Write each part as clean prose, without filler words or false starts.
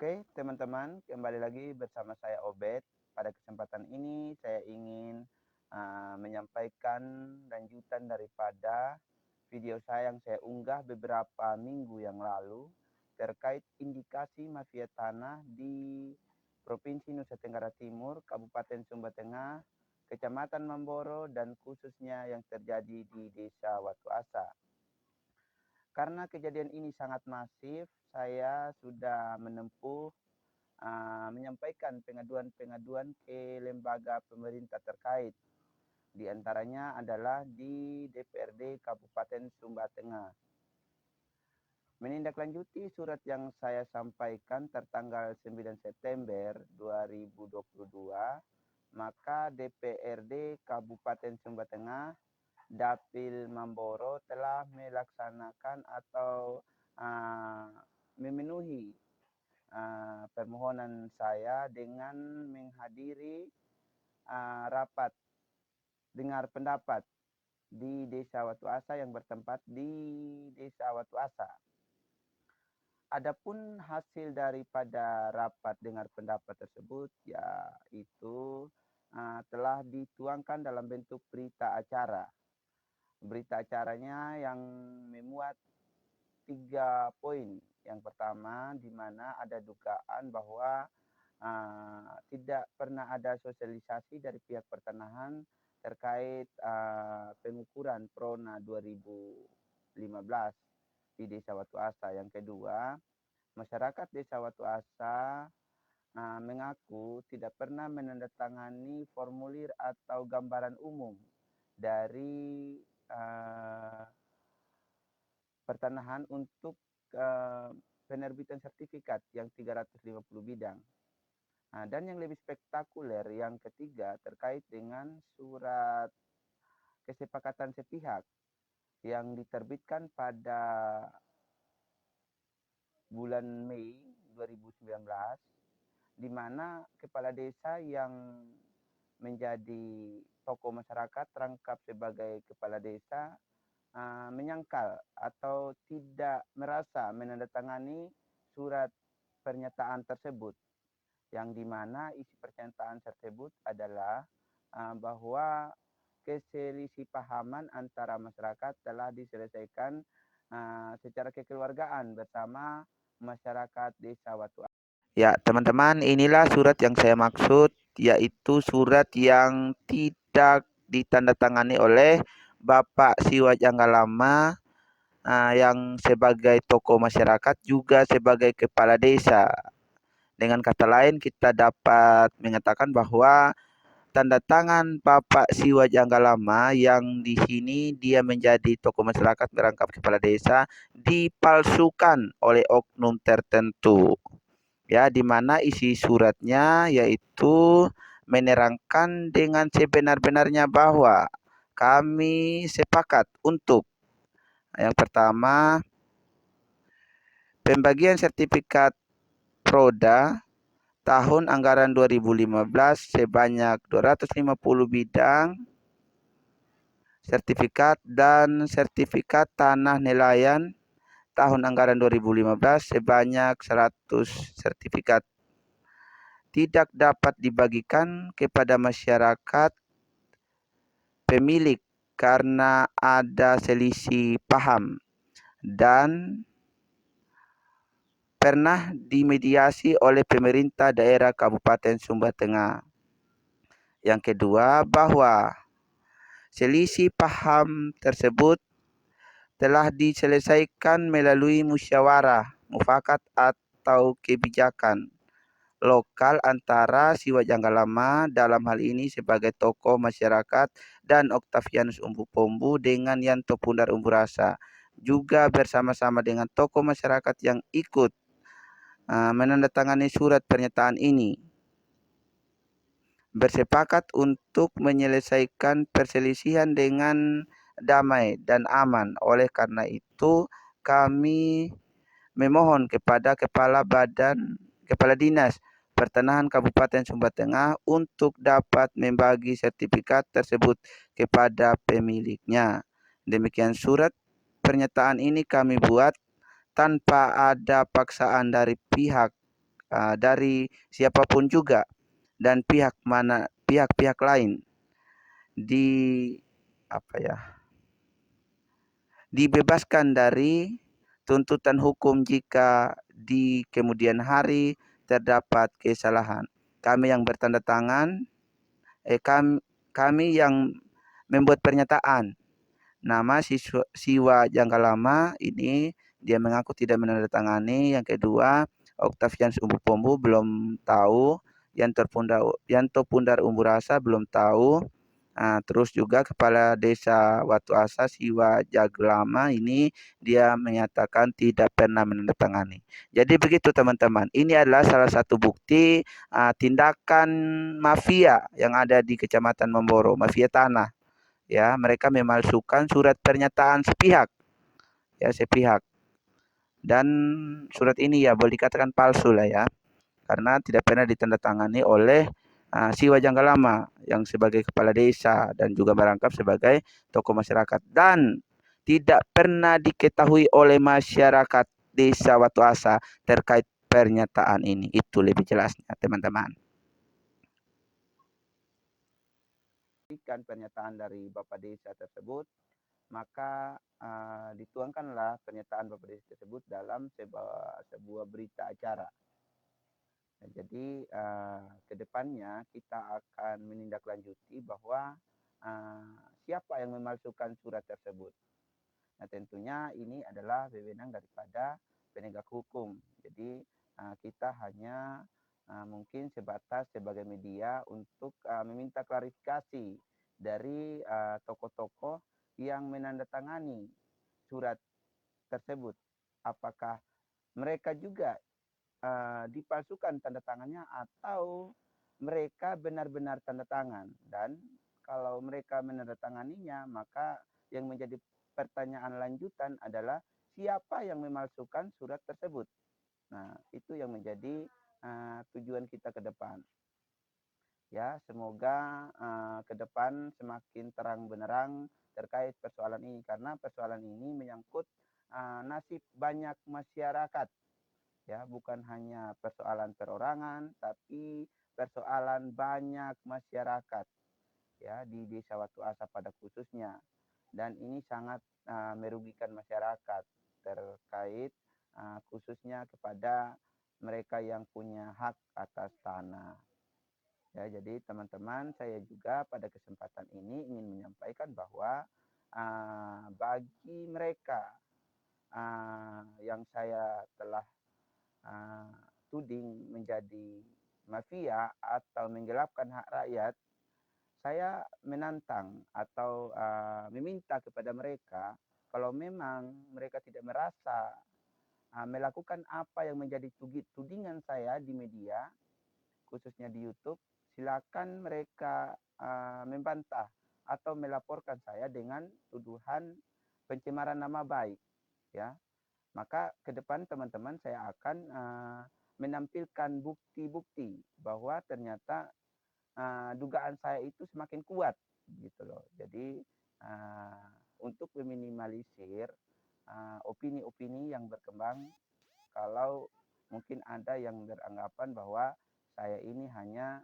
Oke, teman-teman, kembali lagi bersama saya Obed. Pada kesempatan ini saya ingin menyampaikan lanjutan daripada video saya yang saya unggah beberapa minggu yang lalu terkait indikasi mafia tanah di Provinsi Nusa Tenggara Timur, Kabupaten Sumba Tengah, Kecamatan Mamboro, dan khususnya yang terjadi di Desa Watu Asa. Karena kejadian ini sangat masif, saya sudah menempuh menyampaikan pengaduan-pengaduan ke lembaga pemerintah terkait. Di antaranya adalah di DPRD Kabupaten Sumba Tengah. Menindaklanjuti surat yang saya sampaikan tertanggal 9 September 2022, maka DPRD Kabupaten Sumba Tengah Dapil Mamboro telah melaksanakan atau memenuhi permohonan saya dengan menghadiri rapat dengar pendapat di Desa Watu Asa yang bertempat di Desa Watu Asa. Adapun hasil daripada rapat dengar pendapat tersebut yaitu telah dituangkan dalam bentuk berita acara. Berita acaranya yang memuat 3 poin. Yang pertama, di mana ada dugaan bahwa tidak pernah ada sosialisasi dari pihak pertanahan terkait pengukuran Prona 2015 di Desa Watu Asa. Yang kedua, masyarakat Desa Watu Asa mengaku tidak pernah menandatangani formulir atau gambaran umum dari pertanahan untuk penerbitan sertifikat yang 350 bidang. Dan yang lebih spektakuler yang ketiga terkait dengan surat kesepakatan sepihak yang diterbitkan pada bulan Mei 2019, di mana kepala desa yang menjadi tokoh masyarakat terangkap sebagai kepala desa menyangkal atau tidak merasa menandatangani surat pernyataan tersebut, yang dimana isi pernyataan tersebut adalah bahwa keselisipahaman antara masyarakat telah diselesaikan secara kekeluargaan bersama masyarakat Desa Watu. Ya, teman-teman, inilah surat yang saya maksud, yaitu surat yang tidak ditandatangani oleh Bapak Siwa Janggalama yang sebagai tokoh masyarakat juga sebagai kepala desa. Dengan kata lain, kita dapat mengatakan bahwa tanda tangan Bapak Siwa Janggalama yang di sini dia menjadi tokoh masyarakat merangkap kepala desa dipalsukan oleh oknum tertentu. Ya, di mana isi suratnya yaitu menerangkan dengan sebenar-benarnya bahwa kami sepakat untuk yang pertama pembagian sertifikat Proda tahun anggaran 2015 sebanyak 250 bidang sertifikat dan sertifikat tanah nelayan tahun anggaran 2015 sebanyak 100 sertifikat tidak dapat dibagikan kepada masyarakat pemilik karena ada selisih paham dan pernah dimediasi oleh pemerintah daerah Kabupaten Sumba Tengah. Yang kedua, bahwa selisih paham tersebut telah diselesaikan melalui musyawarah, mufakat atau kebijakan lokal antara Siwa Janggalama dalam hal ini sebagai tokoh masyarakat dan Octavianus Umbu Pombu dengan Yanto Pundar Umbu Rasa, juga bersama-sama dengan tokoh masyarakat yang ikut menandatangani surat pernyataan ini, bersepakat untuk menyelesaikan perselisihan dengan damai dan aman. Oleh karena itu, kami memohon kepada Kepala Dinas Pertanahan Kabupaten Sumba Tengah untuk dapat membagi sertifikat tersebut kepada pemiliknya. Demikian surat pernyataan ini kami buat tanpa ada paksaan dari pihak dari siapapun juga dan pihak-pihak lain di apa ya dibebaskan dari tuntutan hukum jika di kemudian hari terdapat kesalahan. Kami yang bertanda tangan, kami yang membuat pernyataan. Nama Siwa Jangka Lama ini dia mengaku tidak menandatangani. Yang kedua, Octavianus Umbu Pombu belum tahu. Yanto Pundar Umbu Rasa belum tahu. Terus juga Kepala Desa Watu Asa Siwa Jaglama ini dia menyatakan tidak pernah menandatangani. Jadi begitu teman-teman. Ini adalah salah satu bukti tindakan mafia yang ada di Kecamatan Memboro, mafia tanah. Ya, mereka memalsukan surat pernyataan sepihak. Ya, sepihak. Dan surat ini ya boleh dikatakan palsu lah ya. Karena tidak pernah ditandatangani oleh Siwa Jangka Lama yang sebagai kepala desa dan juga merangkap sebagai tokoh masyarakat, dan tidak pernah diketahui oleh masyarakat desa Watu Asa terkait pernyataan ini. Itu lebih jelasnya teman-teman. Pernyataan dari Bapak Desa tersebut, maka dituangkanlah pernyataan Bapak Desa tersebut dalam sebuah berita acara. Jadi kedepannya kita akan menindaklanjuti bahwa siapa yang memalsukan surat tersebut. Nah tentunya ini adalah wewenang daripada penegak hukum. Jadi kita hanya mungkin sebatas sebagai media untuk meminta klarifikasi dari tokoh-tokoh yang menandatangani surat tersebut. Apakah mereka juga dipalsukan tanda tangannya atau mereka benar-benar tanda tangan. Dan kalau mereka menandatanganinya, maka yang menjadi pertanyaan lanjutan adalah siapa yang memalsukan surat tersebut. Nah, itu yang menjadi tujuan kita ke depan. Ya, semoga ke depan semakin terang benderang terkait persoalan ini, karena persoalan ini menyangkut nasib banyak masyarakat. Ya, bukan hanya persoalan perorangan, tapi persoalan banyak masyarakat ya di Desa Watu Asa pada khususnya. Dan ini sangat merugikan masyarakat terkait khususnya kepada mereka yang punya hak atas tanah. Ya, jadi teman-teman, saya juga pada kesempatan ini ingin menyampaikan bahwa bagi mereka yang saya telah tuding menjadi mafia atau menggelapkan hak rakyat, saya menantang atau meminta kepada mereka, kalau memang mereka tidak merasa melakukan apa yang menjadi tudingan saya di media, khususnya di YouTube, silakan mereka membantah atau melaporkan saya dengan tuduhan pencemaran nama baik, ya. Maka ke depan teman-teman saya akan menampilkan bukti-bukti bahwa ternyata dugaan saya itu semakin kuat gitu loh. Jadi untuk meminimalisir opini-opini yang berkembang, kalau mungkin ada yang beranggapan bahwa saya ini hanya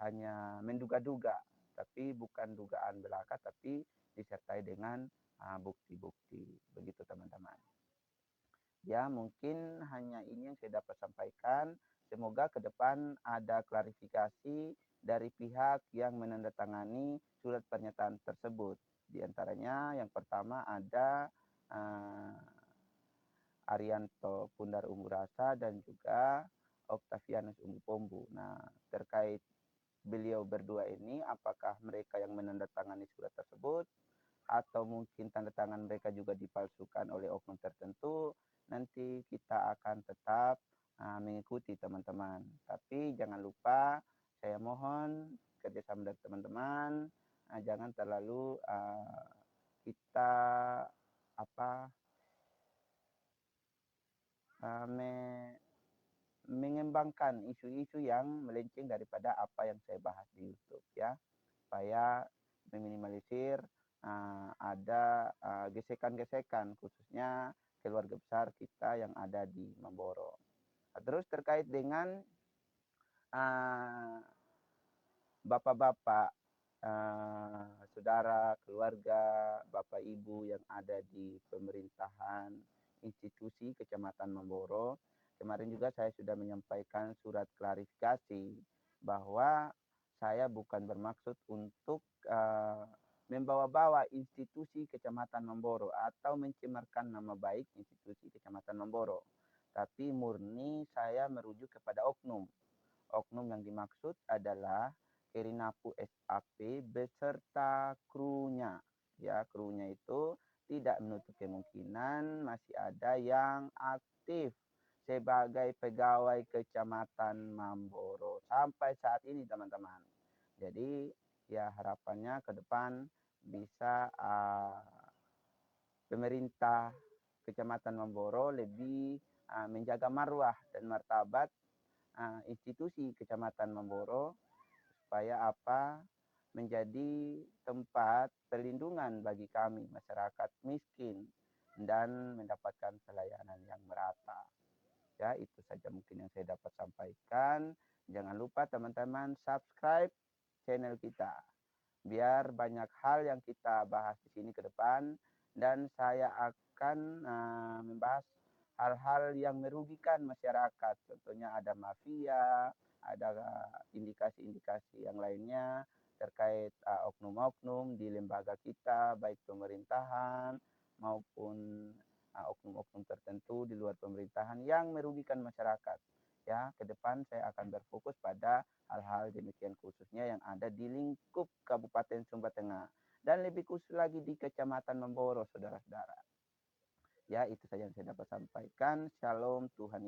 hanya menduga-duga, tapi bukan dugaan belaka, tapi disertai dengan bukti-bukti. Begitu teman-teman. Ya, mungkin hanya ini yang saya dapat sampaikan. Semoga ke depan ada klarifikasi dari pihak yang menandatangani surat pernyataan tersebut. Di antaranya yang pertama ada Arianto Pundar Umbu Rasa dan juga Octavianus Umbu Pombu. Nah, terkait beliau berdua ini, apakah mereka yang menandatangani surat tersebut atau mungkin tanda tangan mereka juga dipalsukan oleh oknum tertentu, nanti kita akan tetap mengikuti teman-teman. Tapi jangan lupa, saya mohon kerjasama dari teman-teman, jangan terlalu kita mengembangkan isu-isu yang melenceng daripada apa yang saya bahas di YouTube ya, supaya meminimalisir ada gesekan-gesekan khususnya keluarga besar kita yang ada di Memboro. Terus terkait dengan uh, bapak-bapak, saudara, keluarga, bapak ibu yang ada di pemerintahan institusi Kecamatan Mamboro, kemarin juga saya sudah menyampaikan surat klarifikasi bahwa saya bukan bermaksud untuk membawa-bawa institusi Kecamatan Mamboro atau mencemarkan nama baik institusi Kecamatan Mamboro, tapi murni saya merujuk kepada oknum. Oknum yang dimaksud adalah Kerinapu SAP beserta krunya. Ya, krunya itu tidak menutup kemungkinan masih ada yang aktif sebagai pegawai Kecamatan Mamboro sampai saat ini, teman-teman. Jadi ya harapannya ke depan bisa pemerintah Kecamatan Mamboro lebih menjaga marwah dan martabat institusi Kecamatan Mamboro supaya menjadi tempat perlindungan bagi kami masyarakat miskin dan mendapatkan pelayanan yang merata. Ya, itu saja mungkin yang saya dapat sampaikan. Jangan lupa teman-teman subscribe channel kita biar banyak hal yang kita bahas di sini ke depan, dan saya akan membahas hal-hal yang merugikan masyarakat. Contohnya ada mafia, ada indikasi-indikasi yang lainnya terkait oknum-oknum di lembaga kita, baik pemerintahan maupun oknum-oknum tertentu di luar pemerintahan yang merugikan masyarakat. Ya, ke depan saya akan berfokus pada hal-hal demikian khususnya yang ada di lingkup Kabupaten Sumba Tengah dan lebih khusus lagi di Kecamatan Mamboro, saudara-saudara. Ya, itu saja yang saya dapat sampaikan. Shalom, Tuhan